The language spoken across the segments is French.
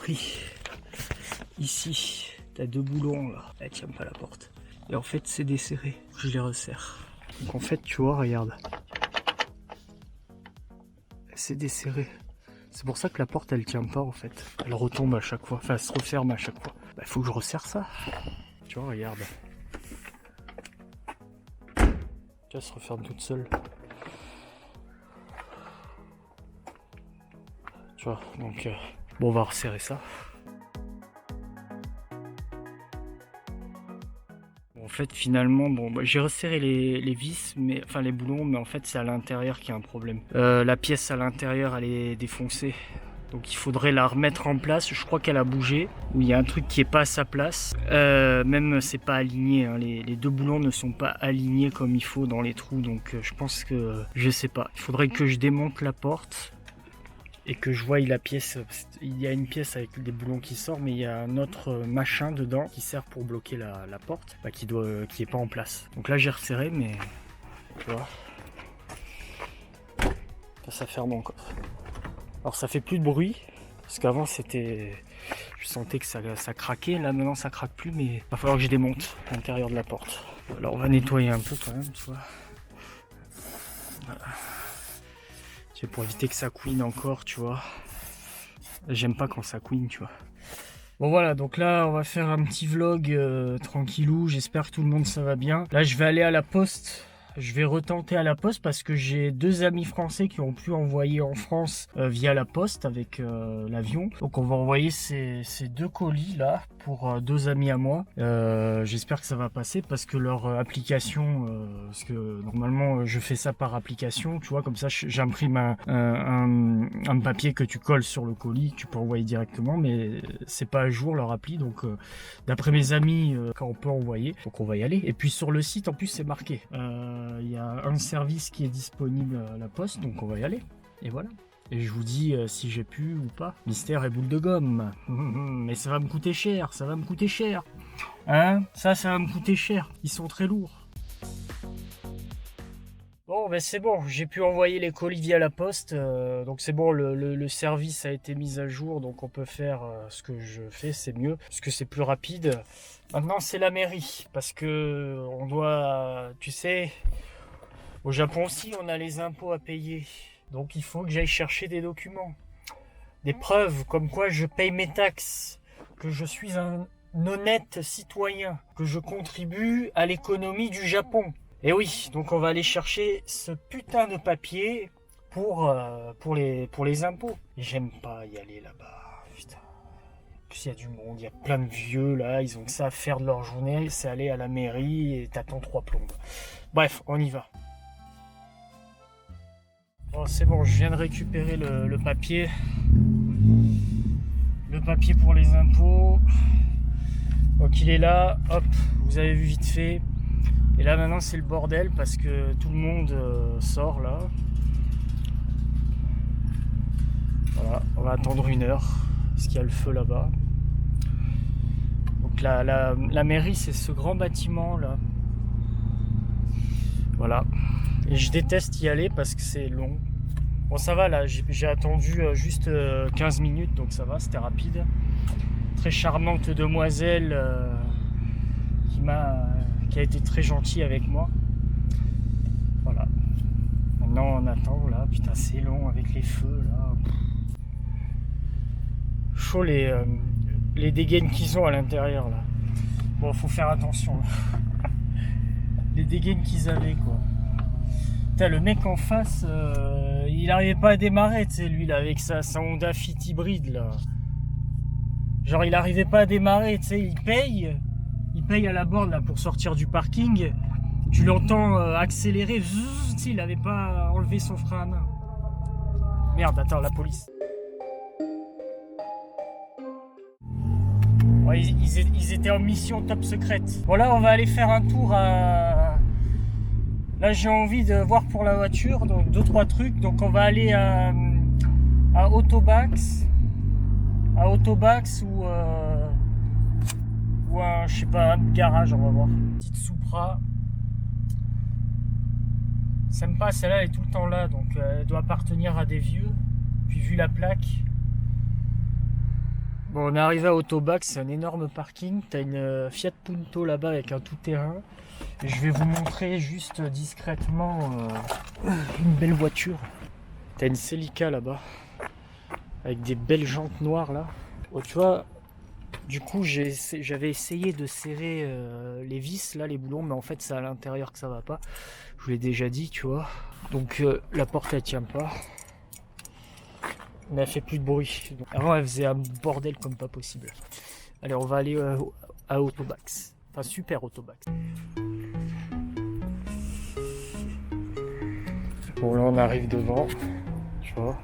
compris. Ici, t'as 2 boulons là. Elle tient pas la porte. Et en fait, c'est desserré. Je les resserre. Donc en fait, tu vois, regarde. C'est desserré. C'est pour ça que la porte, elle tient pas en fait. Elle retombe à chaque fois. Enfin, elle se referme à chaque fois. Bah, faut que je resserre ça. Tu vois, regarde. Tu vois, elle se referme toute seule. Tu vois, donc bon, on va resserrer ça. En fait, finalement, bon, bah, j'ai resserré les vis, mais enfin les boulons, mais en fait, c'est à l'intérieur qu'il y a un problème. La pièce à l'intérieur, elle est défoncée. Donc il faudrait la remettre en place. Je crois qu'elle a bougé, ou il y a un truc qui est pas à sa place. Même c'est pas aligné, hein. Les 2 boulons ne sont pas alignés comme il faut dans les trous. Donc je pense que je sais pas. Il faudrait que je démonte la porte et que je voie la pièce. Il y a une pièce avec des boulons qui sortent, mais il y a un autre machin dedans qui sert pour bloquer la porte, bah, qui est pas en place. Donc là j'ai resserré, mais tu vois, ça ferme encore. Alors ça fait plus de bruit, parce qu'avant c'était, je sentais que ça craquait. Là maintenant ça craque plus, mais il va falloir que je démonte l'intérieur de la porte. Alors on va nettoyer un peu quand même, tu vois. Voilà. C'est pour éviter que ça couine encore, tu vois. J'aime pas quand ça couine, tu vois. Bon voilà, donc là on va faire un petit vlog tranquillou. J'espère que tout le monde ça va bien. Là je vais aller à la poste. Je vais retenter à la poste parce que j'ai 2 amis français qui ont pu envoyer en France via la poste avec l'avion. Donc on va envoyer ces 2 colis là pour 2 amis à moi. J'espère que ça va passer parce que leur application, parce que normalement je fais ça par application, tu vois, comme ça j'imprime un papier que tu colles sur le colis, tu peux envoyer directement, mais c'est pas à jour leur appli. Donc d'après mes amis, quand on peut envoyer, donc on va y aller. Et puis sur le site en plus c'est marqué. Il y a un service qui est disponible à la poste, donc on va y aller. Et voilà. Et je vous dis si j'ai pu ou pas. Mystère et boule de gomme. Mais ça va me coûter cher, ça va me coûter cher. Hein? Ça va me coûter cher. Ils sont très lourds. Bon, ben c'est bon, j'ai pu envoyer les colis via la poste. Donc c'est bon, le service a été mis à jour, donc on peut faire ce que je fais, c'est mieux, parce que c'est plus rapide. Maintenant c'est la mairie, parce que on doit, tu sais, au Japon aussi on a les impôts à payer. Donc il faut que j'aille chercher des documents, des preuves comme quoi je paye mes taxes, que je suis un honnête citoyen, que je contribue à l'économie du Japon. Et oui, donc on va aller chercher ce putain de papier pour les impôts. Et j'aime pas y aller là-bas, putain. En plus il y a du monde, il y a plein de vieux là, ils ont que ça à faire de leur journée, c'est aller à la mairie et t'attends 3 plombes. Bref, on y va. Bon, c'est bon, je viens de récupérer le papier. Le papier pour les impôts. Donc il est là, hop, vous avez vu vite fait. Et là maintenant c'est le bordel parce que tout le monde sort là. Voilà, on va attendre 1 heure parce qu'il y a le feu là-bas. Donc la mairie c'est ce grand bâtiment là. Voilà. Et je déteste y aller parce que c'est long. Bon ça va là, j'ai attendu juste 15 minutes donc ça va, c'était rapide. Très charmante demoiselle qui a été très gentille avec moi. Voilà. Maintenant on attend là, putain c'est long avec les feux là. Chaud les dégaines qu'ils ont à l'intérieur là. Bon faut faire attention là. Les dégaines qu'ils avaient quoi. Putain, le mec en face, il arrivait pas à démarrer, tu sais, lui là avec sa Honda Fit hybride là. Genre il arrivait pas à démarrer, tu sais, il paye à la borne là pour sortir du parking. Tu l'entends accélérer, tu sais, il avait pas enlevé son frein à main. Merde, attends, la police. Ouais, ils étaient en mission top secrète. Bon là on va aller faire un tour à... Là j'ai envie de voir pour la voiture, donc 2-3 trucs. Donc on va aller à Autobax. À Autobax ou un, je sais pas, un garage, on va voir. Petite Supra. Sympa, celle-là elle est tout le temps là, donc elle doit appartenir à des vieux. Puis vu la plaque, Bon, on est arrivé à Autobac, c'est un énorme parking. T'as une Fiat Punto là-bas avec un tout-terrain. Et je vais vous montrer juste discrètement une belle voiture. T'as une Celica là-bas, avec des belles jantes noires là. Oh, tu vois, du coup j'avais essayé de serrer les vis là, les boulons, mais en fait c'est à l'intérieur que ça va pas. Je vous l'ai déjà dit, tu vois. Donc la porte elle tient pas. Mais elle fait plus de bruit. Donc, avant elle faisait un bordel comme pas possible. Allez, on va aller à Autobax. Enfin, super Autobax. Bon, là on arrive devant, tu vois.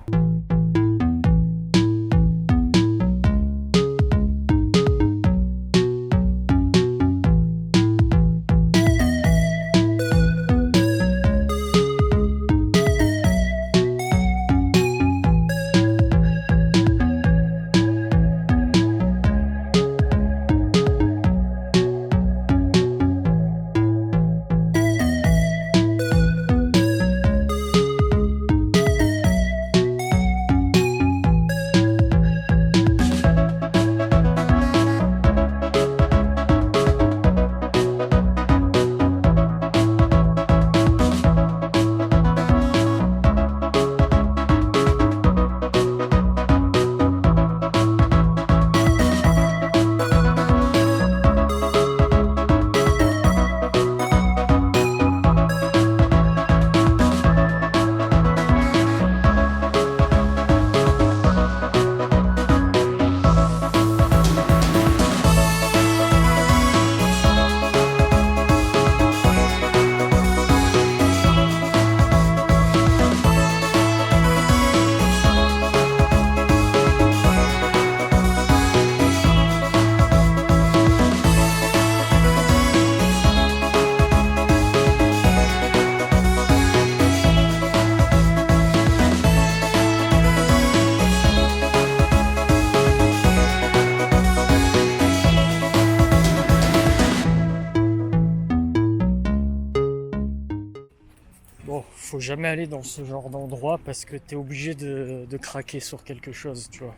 Bon, faut jamais aller dans ce genre d'endroit parce que t'es obligé de craquer sur quelque chose, tu vois.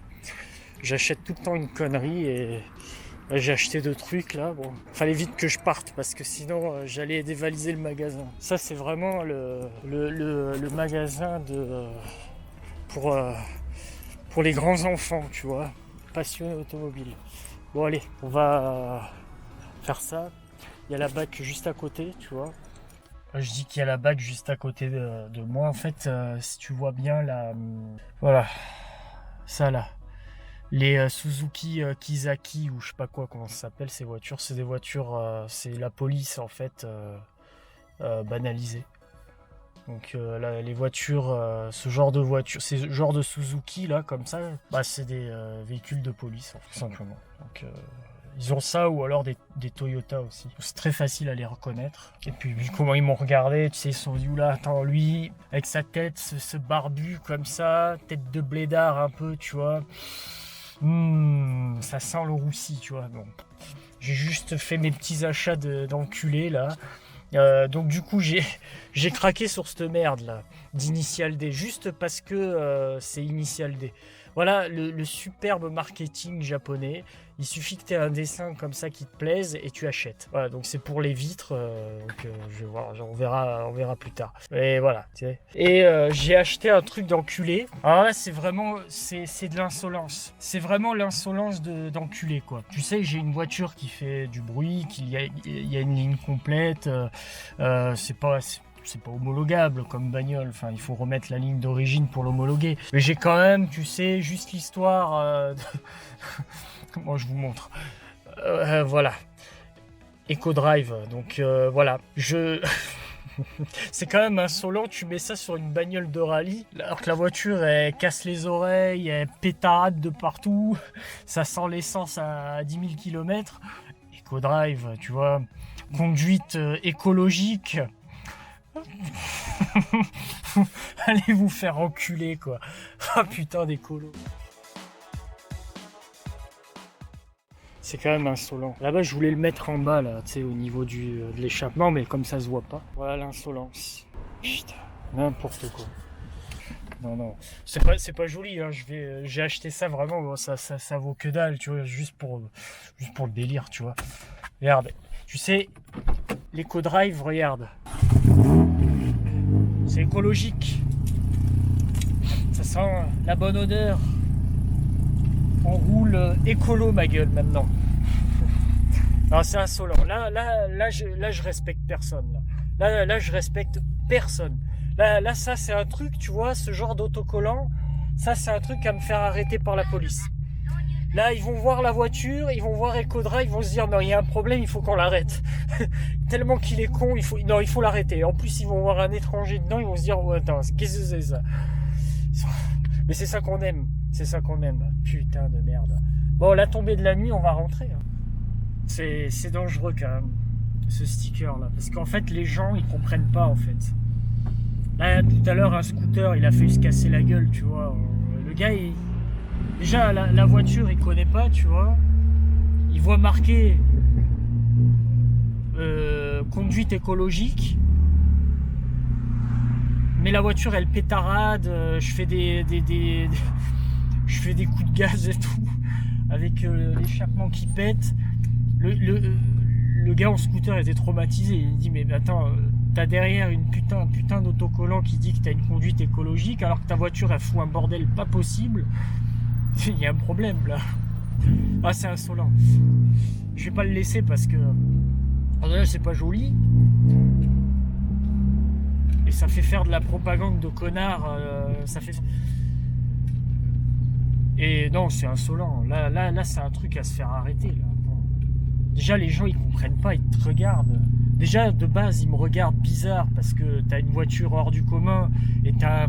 J'achète tout le temps une connerie et là, j'ai acheté 2 trucs là. Bon, fallait vite que je parte parce que sinon j'allais dévaliser le magasin. Ça, c'est vraiment le magasin pour les grands enfants, tu vois, passionnés automobile. Bon, allez, on va faire ça. Il y a la BAC juste à côté, tu vois. Je dis qu'il y a la BAC juste à côté de moi. En fait, si tu vois bien là, voilà, ça là, les Suzuki Kizaki ou je sais pas quoi, comment ça s'appelle ces voitures. C'est des voitures, c'est la police en fait banalisée. Donc là, les voitures, ce genre de voiture, ces genres de Suzuki là comme ça, bah, c'est des véhicules de police tout simplement. Donc ils ont ça ou alors des Toyota aussi. C'est très facile à les reconnaître. Et puis vu comment ils m'ont regardé, tu sais, ils se sont dit oula, attends, lui, avec sa tête, ce barbu comme ça, tête de blédard un peu, tu vois. Ça sent le roussi, tu vois. Donc j'ai juste fait mes petits achats d'enculé là. Donc du coup j'ai craqué sur cette merde là d'Initial D juste parce que c'est Initial D. Voilà le superbe marketing japonais. Il suffit que tu aies un dessin comme ça qui te plaise et tu achètes. Voilà, donc c'est pour les vitres. Donc je vais voir, on verra plus tard. Et voilà, tu sais. Et j'ai acheté un truc d'enculé. Alors là, c'est vraiment, c'est de l'insolence. C'est vraiment l'insolence d'enculé, quoi. Tu sais, j'ai une voiture qui fait du bruit, il y a une ligne complète. C'est pas homologable comme bagnole, enfin il faut remettre la ligne d'origine pour l'homologuer. Mais j'ai quand même, tu sais, juste l'histoire comment je vous montre. Voilà. EcoDrive, donc voilà. C'est quand même insolent, tu mets ça sur une bagnole de rallye, alors que la voiture elle casse les oreilles, elle pétarade de partout, ça sent l'essence à 10 000 km. EcoDrive, tu vois, conduite écologique. Allez vous faire enculer quoi. Ah putain d'écolo. C'est quand même insolent. Là-bas je voulais le mettre en bas là, tu sais, au niveau de l'échappement, mais comme ça se voit pas. Voilà l'insolence. Putain, n'importe quoi. non. C'est pas joli, hein. J'ai acheté ça vraiment, bon, ça vaut que dalle, tu vois, juste pour le délire, tu vois. Regarde, tu sais, l'EcoDrive, regarde. C'est écologique. Ça sent la bonne odeur. On roule écolo, ma gueule, maintenant. Non, c'est insolent. Là, je respecte personne. Là, je respecte personne. Là, ça, c'est un truc, tu vois, ce genre d'autocollant, ça, c'est un truc à me faire arrêter par la police. Là, ils vont voir la voiture, ils vont voir EcoDrive, ils vont se dire, non, il y a un problème, il faut qu'on l'arrête. Tellement qu'il est con, il faut l'arrêter. En plus, ils vont voir un étranger dedans, ils vont se dire, oh, attends, qu'est-ce que c'est ça? Mais c'est ça qu'on aime. C'est ça qu'on aime. Putain de merde. Bon, la tombée de la nuit, on va rentrer. Hein. C'est dangereux quand même, ce sticker là. Parce qu'en fait, les gens, ils comprennent pas en fait. Là, tout à l'heure, un scooter, il a failli se casser la gueule, tu vois. Le gars, déjà, la voiture, il connaît pas, tu vois. Il voit marqué conduite écologique. Mais la voiture, elle pétarade. Je fais des coups de gaz et tout. Avec l'échappement qui pète. Le gars en scooter était traumatisé. Il dit, mais attends, t'as derrière un putain d'autocollant qui dit que t'as une conduite écologique alors que ta voiture elle fout un bordel pas possible. Il y a un problème là. Ah, c'est insolent. Je vais pas le laisser parce que c'est pas joli. Et ça fait faire de la propagande de connard. Ça fait. Et non, c'est insolent. Là, c'est un truc à se faire arrêter. Là. Bon. Déjà, les gens, ils comprennent pas, ils te regardent. Déjà, de base, ils me regardent bizarre parce que t'as une voiture hors du commun et t'as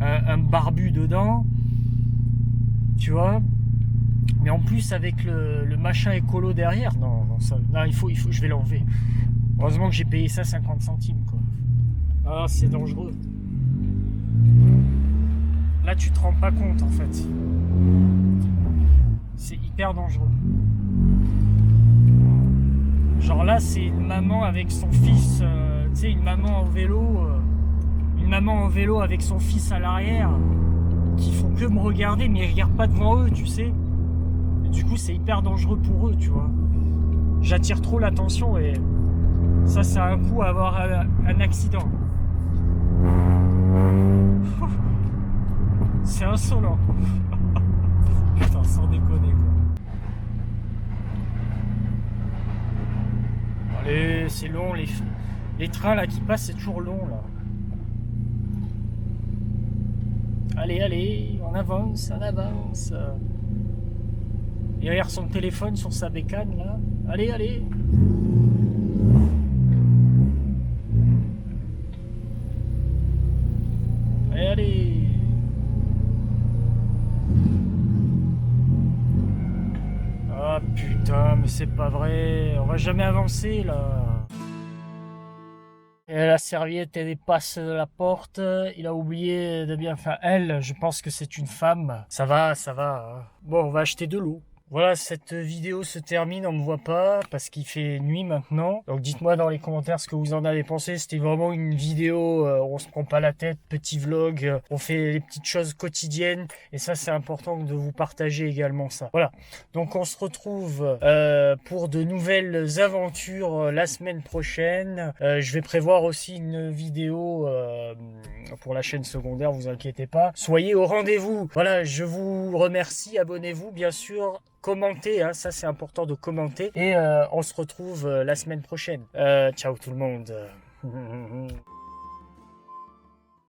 un barbu dedans. Tu vois. Mais en plus, avec le machin écolo derrière, non, il faut, je vais l'enlever. Heureusement que j'ai payé ça 50 centimes, quoi. Ah, c'est dangereux. Là, tu te rends pas compte, en fait. C'est hyper dangereux. Genre là, c'est une maman avec son fils, tu sais, une maman en vélo avec son fils à l'arrière, qui font que me regarder, mais ils regardent pas devant eux, tu sais. Et du coup, c'est hyper dangereux pour eux, tu vois. J'attire trop l'attention et ça, c'est un coup à avoir un accident. C'est insolent. Putain, sans déconner, quoi. Allez, c'est long, les trains là qui passent, c'est toujours long là. Allez, on avance. Derrière son téléphone sur sa bécane là. Allez. Allez. Ah putain, mais c'est pas vrai. On va jamais avancer là. Et la serviette, elle dépasse la porte. Il a oublié de bien faire. Elle, je pense que c'est une femme. Ça va. Hein. Bon, on va acheter de l'eau. Voilà, cette vidéo se termine, on me voit pas parce qu'il fait nuit maintenant. Donc dites-moi dans les commentaires ce que vous en avez pensé. C'était vraiment une vidéo, on se prend pas la tête, petit vlog, on fait les petites choses quotidiennes et ça c'est important de vous partager également ça. Voilà, donc on se retrouve pour de nouvelles aventures la semaine prochaine. Je vais prévoir aussi une vidéo pour la chaîne secondaire, vous inquiétez pas. Soyez au rendez-vous. Voilà, je vous remercie, abonnez-vous bien sûr. Commentez, hein, ça c'est important de commenter. Et on se retrouve la semaine prochaine. Ciao tout le monde.